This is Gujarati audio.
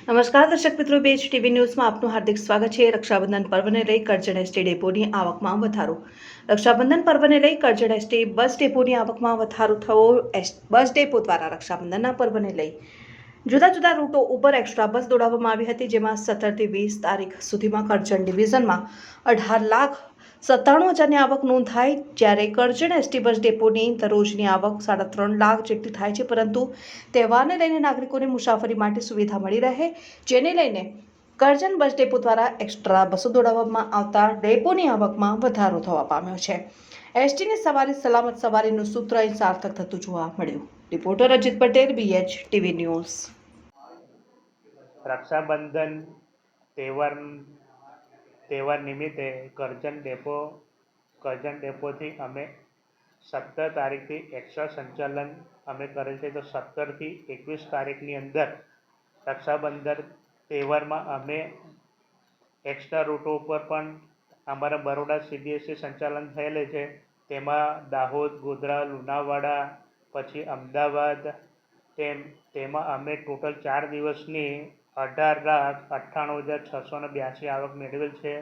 નમસ્કાર દર્શક મિત્રો, બેચ ટીવી ન્યૂઝમાં આપનું હાર્દિક સ્વાગત છે. રક્ષાબંધન પર્વને લઈ કરજણ એસટી ડેપોની આવકમાં વધારો. રક્ષાબંધન પર્વને લઈ કરજણ એસટી બસ ડેપોની આવકમાં વધારો થયો. બસ ડેપો દ્વારા રક્ષાબંધનના પર્વને લઈ જુદા જુદા રૂટો ઉપર એક્સ્ટ્રા બસ દોડાવવામાં આવી હતી, જેમાં 17 થી 20 તારીખ સુધીમાં કરજણ ડિવિઝનમાં 18,97,000ની આવક નોંધાઈ, જ્યારે કરજણ એસટી બસ ડેપોની દરરોજની આવક 3.5 લાખ જેટલી થાય છે. પરંતુ તહેવારને લઈને નાગરિકોને મુસાફરી માટે સુવિધા મળી રહે, જેને લઈને કરજણ બસ ડેપો દ્વારા એક્સ્ટ્રા બસો દોડાવવામાં આવતા ડેપોની આવકમાં વધારો થવા પામ્યો છે. એસટીની સવારી સલામત સવારીનું સૂત્ર અહીં સાર્થક થતું જોવા મળ્યું. Reporter Ajit Patel, BH TV news. Rakshabandhan તહેવાર નિમિત્તે કરજણ ડેપોથી અમે 17 તારીખથી એક્સ્ટ્રા સંચાલન અમે કરેલ છે. તો 17 થી 21 તારીખની અંદર રક્ષાબંધન તહેવારમાં અમે એક્સ્ટ્રા રૂટો ઉપર પણ અમારા બરોડા CBSE સંચાલન થયેલ છે. તેમાં દાહોદ, ગોધરા, લુણાવાડા, પછી અમદાવાદ, તેમાં અમે ટોટલ 4 દિવસની 18,98,682 આવક મેળવેલ છે.